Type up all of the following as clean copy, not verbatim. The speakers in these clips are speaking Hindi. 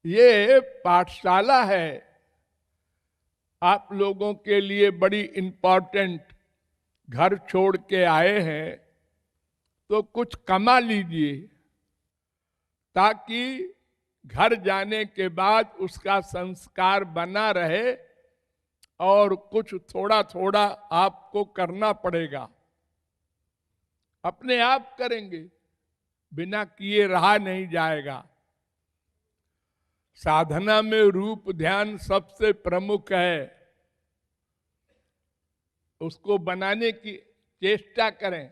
ये पाठशाला है आप लोगों के लिए बड़ी इंपॉर्टेंट। घर छोड़ के आए हैं तो कुछ कमा लीजिए ताकि घर जाने के बाद उसका संस्कार बना रहे। और कुछ थोड़ा थोड़ा आपको करना पड़ेगा, अपने आप करेंगे, बिना किए रहा नहीं जाएगा। साधना में रूप ध्यान सबसे प्रमुख है, उसको बनाने की चेष्टा करें,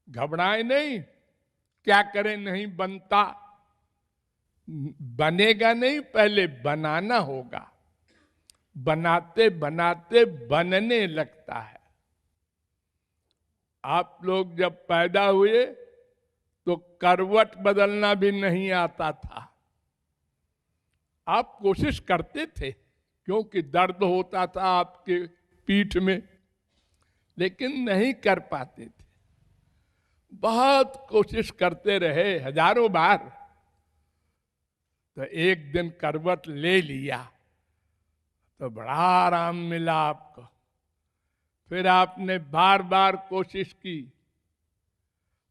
घबराएं नहीं। क्या करें, नहीं बनता, बनेगा नहीं, पहले बनाना होगा। बनाते बनाते बनने लगता है। आप लोग जब पैदा हुए तो करवट बदलना भी नहीं आता था। आप कोशिश करते थे क्योंकि दर्द होता था आपके पीठ में, लेकिन नहीं कर पाते थे। बहुत कोशिश करते रहे, हजारों बार। तो एक दिन करवट ले लिया तो बड़ा आराम मिला आपको। फिर आपने बार बार कोशिश की,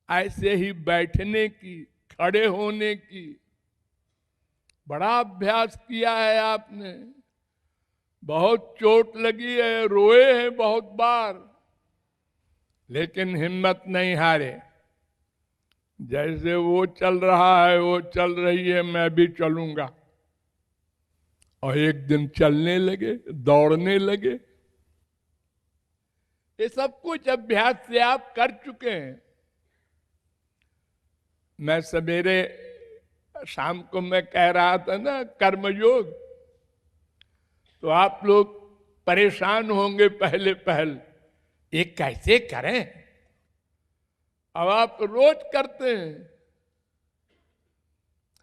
ऐसे ही बैठने की, खड़े होने की, बड़ा अभ्यास किया है आपने। बहुत चोट लगी है, रोए हैं बहुत बार, लेकिन हिम्मत नहीं हारे। जैसे वो चल रहा है, वो चल रही है, मैं भी चलूंगा। और एक दिन चलने लगे, दौड़ने लगे। ये सब कुछ अभ्यास से आप कर चुके हैं। मैं सवेरे शाम को मैं कह रहा था ना कर्मयोग, तो आप लोग परेशान होंगे पहले पहल, ये कैसे करें। अब आप रोज करते हैं।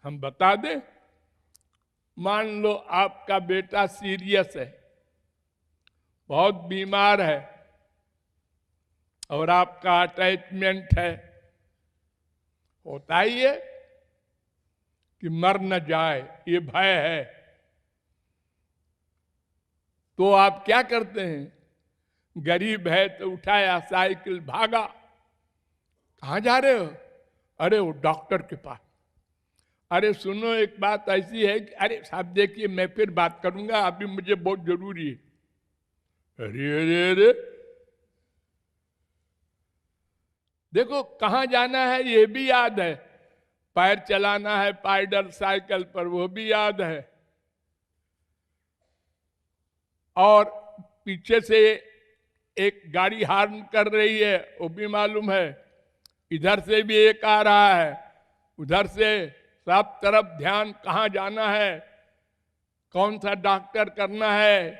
हम बता दें, मान लो आपका बेटा सीरियस है, बहुत बीमार है, और आपका अटैचमेंट है, होता ही है कि मर न जाए, ये भय है। तो आप क्या करते हैं, गरीब है तो उठाया साइकिल, भागा। कहां जा रहे हो? अरे वो डॉक्टर के पास। अरे सुनो, एक बात ऐसी है कि, अरे साहब देखिए मैं फिर बात करूंगा, अभी मुझे बहुत जरूरी है। अरे अरे अरे, देखो कहां जाना है ये भी याद है, पैर चलाना है पैडल साइकिल पर वो भी याद है, और पीछे से एक गाड़ी हार्न कर रही है वो भी मालूम है, इधर से भी एक आ रहा है, उधर से, सब तरफ ध्यान, कहां जाना है, कौन सा डॉक्टर करना है,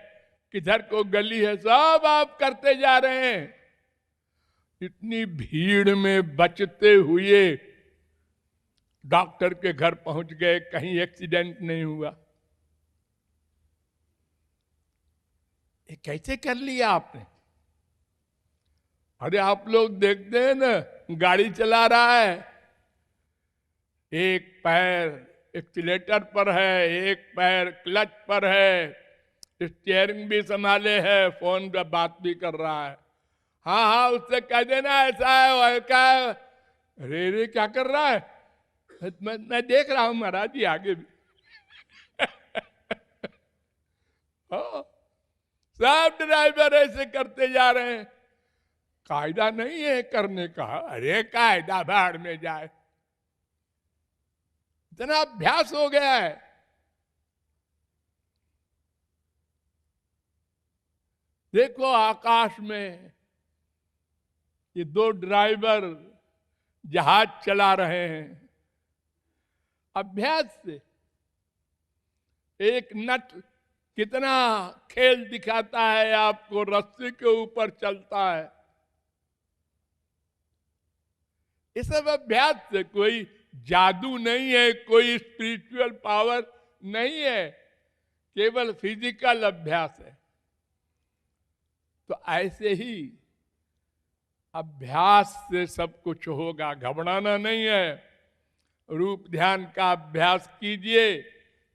किधर को गली है, सब आप करते जा रहे हैं। इतनी भीड़ में बचते हुए डॉक्टर के घर पहुंच गए, कहीं एक्सीडेंट नहीं हुआ। ये कैसे कर लिया आपने? अरे आप लोग देखते हैं ना, गाड़ी चला रहा है, एक पैर एक्सीलेटर पर है, एक पैर क्लच पर है, स्टीयरिंग भी संभाले है, फोन पे बात भी कर रहा है। हाँ हाँ, उससे कह देना ऐसा है वैसा है। अरे रे क्या कर रहा है? मैं देख रहा हूं महाराज जी, आगे भी। हाँ, सब ड्राइवर ऐसे करते जा रहे हैं। कायदा नहीं है करने का। अरे कायदा भाड़ में जाए, इतना अभ्यास हो गया है। देखो आकाश में ये दो ड्राइवर जहाज चला रहे हैं, अभ्यास से। एक नट कितना खेल दिखाता है आपको, रस्सी के ऊपर चलता है। ये सब अभ्यास से, कोई जादू नहीं है, कोई स्पिरिचुअल पावर नहीं है, केवल फिजिकल अभ्यास है। तो ऐसे ही अभ्यास से सब कुछ होगा, घबराना नहीं है। रूप ध्यान का अभ्यास कीजिए,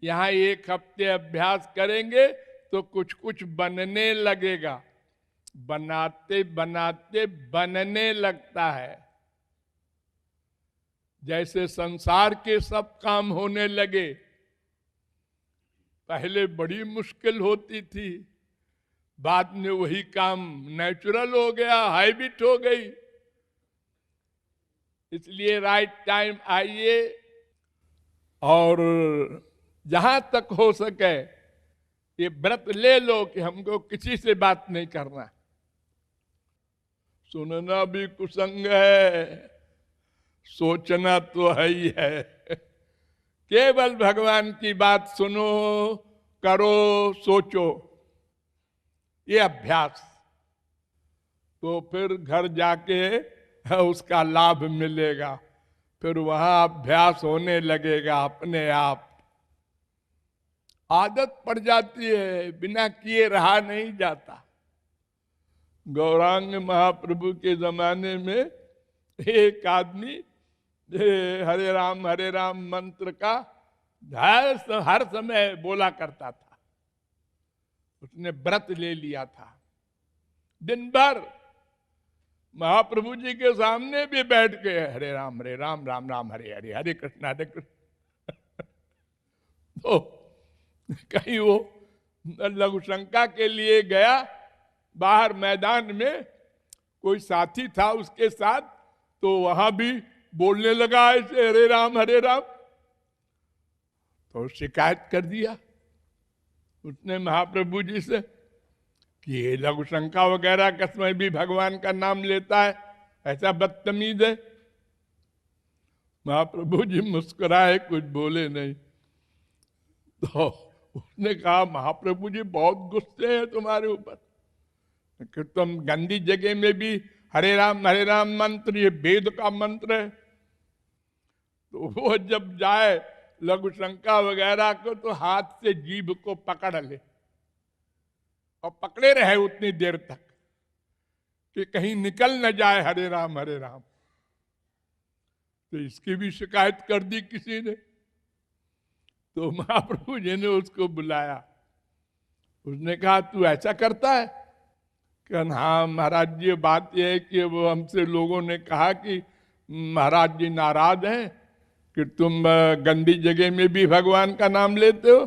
यहां 1 हफ्ते अभ्यास करेंगे तो कुछ कुछ बनने लगेगा। बनाते बनाते बनने लगता है। जैसे संसार के सब काम होने लगे, पहले बड़ी मुश्किल होती थी, बाद में वही काम नेचुरल हो गया, हैबिट हो गई। इसलिए राइट टाइम आइए और जहां तक हो सके ये व्रत ले लो कि हमको किसी से बात नहीं करना। सुनना भी कुसंग है, सोचना तो है ही है। केवल भगवान की बात सुनो, करो, सोचो, ये अभ्यास। तो फिर घर जाके उसका लाभ मिलेगा, फिर वहां अभ्यास होने लगेगा अपने आप। आदत पड़ जाती है, बिना किए रहा नहीं जाता। गौरांग महाप्रभु के जमाने में एक आदमी हरे राम मंत्र का हर समय बोला करता था। उसने व्रत ले लिया था। दिन भर महाप्रभु जी के सामने भी बैठ के हरे राम राम राम हरे हरे, हरे कृष्ण। तो कहीं वो लघु शंका के लिए गया, बाहर मैदान में कोई साथी था उसके साथ, तो वहां भी बोलने लगा ऐसे हरे राम हरे राम। तो शिकायत कर दिया उसने महाप्रभु जी से कि ये लघु शंका वगैरह के समय भी भगवान का नाम लेता है, ऐसा बदतमीज है। महाप्रभु जी मुस्कुराए, कुछ बोले नहीं। तो उसने कहा महाप्रभु जी बहुत गुस्से हैं तुम्हारे ऊपर कि तुम गंदी जगह में भी हरे राम मंत्र, ये वेद का मंत्र है। तो वो जब जाए लघु शंका वगैरह को तो हाथ से जीभ को पकड़ ले और पकड़े रहे उतनी देर तक कि कहीं निकल न जाए हरे राम हरे राम। तो इसकी भी शिकायत कर दी किसी ने। तो महाप्रभु जी ने उसको बुलाया। उसने कहा तू ऐसा करता है? कहन हाँ महाराज जी, बात यह है कि वो हमसे लोगों ने कहा कि महाराज जी नाराज हैं कि तुम गंदी जगह में भी भगवान का नाम लेते हो।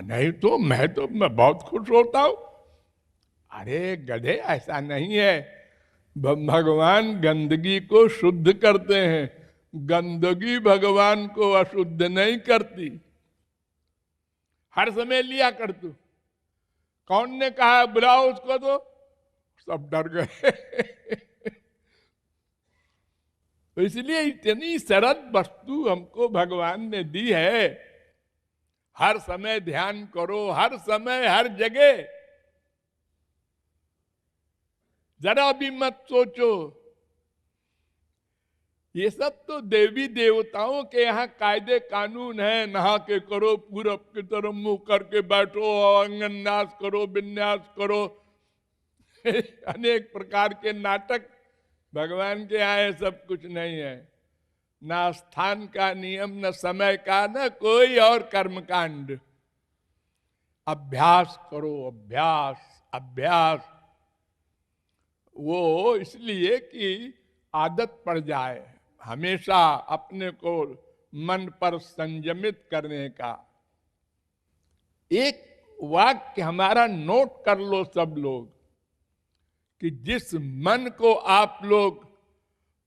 नहीं तो मैं बहुत खुश होता हूं। अरे गधे, ऐसा नहीं है। भगवान गंदगी को शुद्ध करते हैं, गंदगी भगवान को अशुद्ध नहीं करती। हर समय लिया कर तू। कौन ने कहा बुलाओ उसको? तो सब डर गए। तो इसलिए इतनी सरल वस्तु हमको भगवान ने दी है। हर समय ध्यान करो, हर समय हर जगह। जरा भी मत सोचो। ये सब तो देवी देवताओं के यहाँ कायदे कानून है। नहा के करो, पूरब की तरफ मुंह करके बैठो, अंगन्यास करो, विन्यास करो। अनेक प्रकार के नाटक। भगवान के यहाँ ये सब कुछ नहीं है। ना स्थान का नियम, न समय का, न कोई और कर्मकांड। अभ्यास करो, अभ्यास अभ्यास। वो इसलिए कि आदत पड़ जाए हमेशा अपने को मन पर संयमित करने का। एक वाक्य हमारा नोट कर लो सब लोग कि जिस मन को आप लोग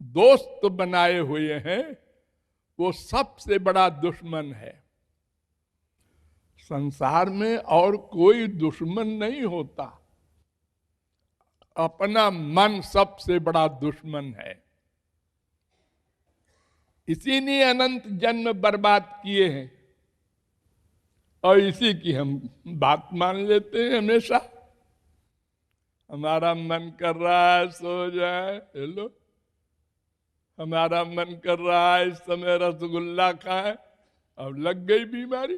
दोस्त बनाए हुए हैं वो सबसे बड़ा दुश्मन है। संसार में और कोई दुश्मन नहीं होता, अपना मन सबसे बड़ा दुश्मन है। इसी ने अनंत जन्म बर्बाद किए हैं और इसी की हम बात मान लेते हैं हमेशा। हमारा मन कर रहा है सो जाए, हेलो, हमारा मन कर रहा है इस समय रसगुल्ला खाए, अब लग गई बीमारी।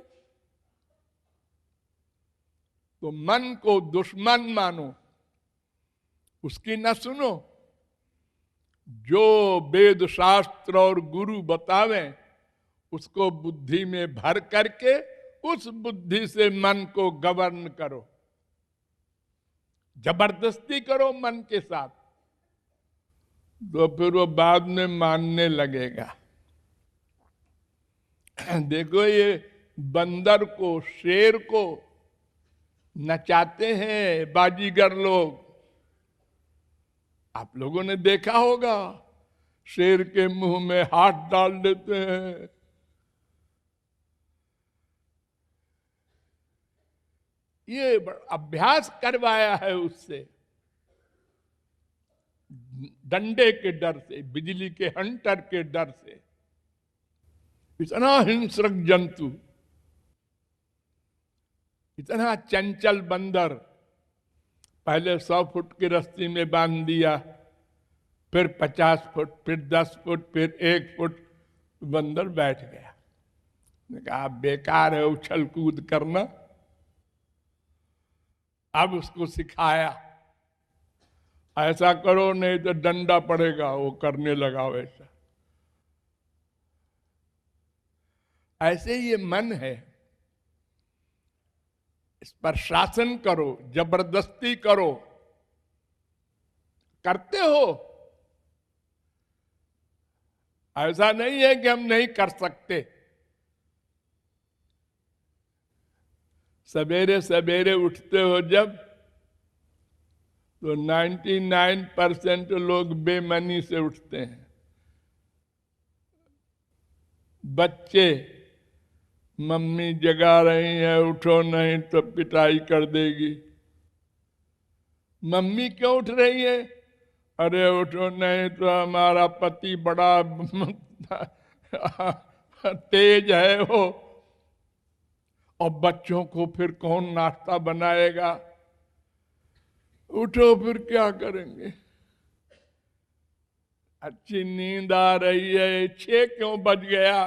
तो मन को दुश्मन मानो, उसकी न सुनो। जो वेद शास्त्र और गुरु बतावें उसको बुद्धि में भर करके उस बुद्धि से मन को गवर्न करो। जबरदस्ती करो मन के साथ तो फिर वो बाद में मानने लगेगा। देखो ये बंदर को, शेर को नचाते हैं बाजीगर लोग, आप लोगों ने देखा होगा। शेर के मुंह में हाथ डाल देते हैं। ये अभ्यास करवाया है उससे, डंडे के डर से, बिजली के हंटर के डर से। इतना हिंसक जंतु, इतना चंचल बंदर, पहले 100 फुट की रस्सी में बांध दिया, फिर 50 फुट, फिर 10 फुट, फिर 1 फुट, बंदर बैठ गया। कहा बेकार है उछल कूद करना। अब उसको सिखाया ऐसा करो नहीं तो डंडा पड़ेगा। वो करने लगा वैसा। ऐसे ये मन है, इस पर शासन करो, जबरदस्ती करो। करते हो? ऐसा नहीं है कि हम नहीं कर सकते। सवेरे सवेरे उठते हो जब, तो 99% लोग बेमनी से उठते हैं। बच्चे, मम्मी जगा रही है, उठो नहीं तो पिटाई कर देगी। मम्मी क्यों उठ रही है? अरे उठो नहीं तो हमारा पति बड़ा तेज है वो, और बच्चों को फिर कौन नाश्ता बनाएगा। उठो, फिर क्या करेंगे। अच्छी नींद आ रही है, 6 क्यों बज गया।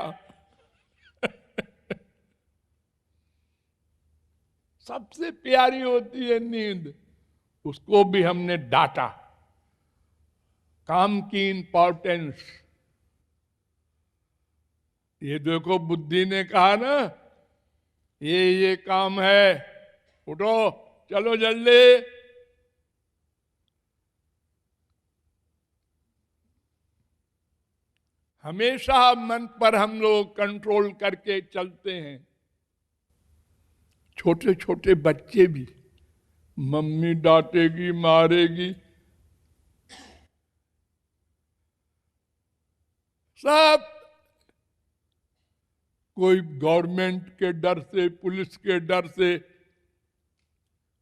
सबसे प्यारी होती है नींद, उसको भी हमने डांटा। काम की इंपॉर्टेंस, ये देखो बुद्धि ने कहा ना ये काम है, उठो चलो जल्दी। हमेशा मन पर हम लोग कंट्रोल करके चलते हैं। छोटे छोटे बच्चे भी, मम्मी डांटेगी, मारेगी, सब कोई गवर्नमेंट के डर से, पुलिस के डर से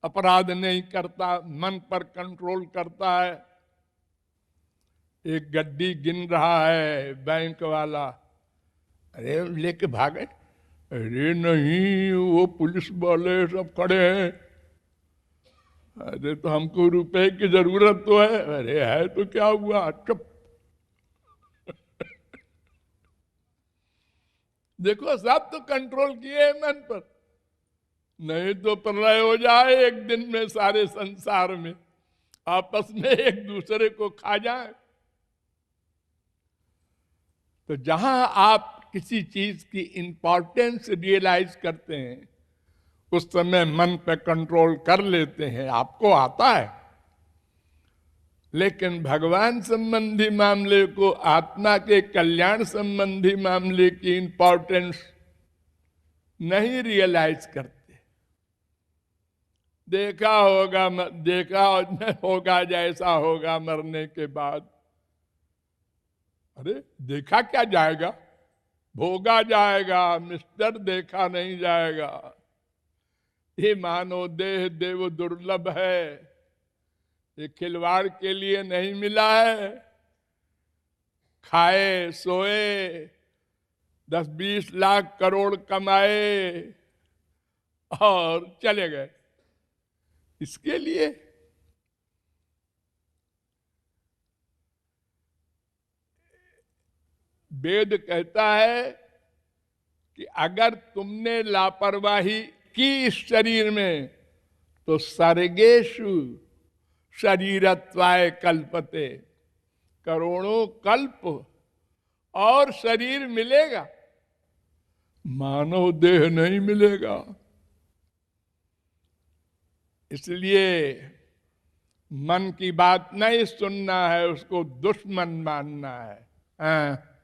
अपराध नहीं करता, मन पर कंट्रोल करता है। एक गड्डी गिन रहा है बैंक वाला, अरे लेके भागे। अरे नहीं, वो पुलिस वाले सब खड़े हैं। अरे तो हमको रुपए की जरूरत तो है। अरे है तो क्या हुआ, चुप। देखो सब तो कंट्रोल किए मन पर, नहीं तो प्रलय हो जाए एक दिन में। सारे संसार में आपस में एक दूसरे को खा जाए। तो जहां आप किसी चीज की इंपॉर्टेंस रियलाइज करते हैं, उस समय मन पे कंट्रोल कर लेते हैं, आपको आता है। लेकिन भगवान संबंधी मामले को, आत्मा के कल्याण संबंधी मामले की इंपॉर्टेंस नहीं रियलाइज करते। देखा होगा जैसा होगा मरने के बाद। अरे देखा क्या जाएगा, भोगा जाएगा मिस्टर, देखा नहीं जाएगा। ये मानो देह देव दुर्लभ है, ये खिलवाड़ के लिए नहीं मिला है। खाए सोए, 10-20 लाख करोड़ कमाए और चले गए, इसके लिए। वेद कहता है कि अगर तुमने लापरवाही की इस शरीर में, तो सर्गेषु शरीरत्वाय कल्पते, करोड़ों कल्प और शरीर मिलेगा। मानव देह नहीं मिलेगा। इसलिए मन की बात नहीं सुनना है, उसको दुश्मन मानना है। हाँ।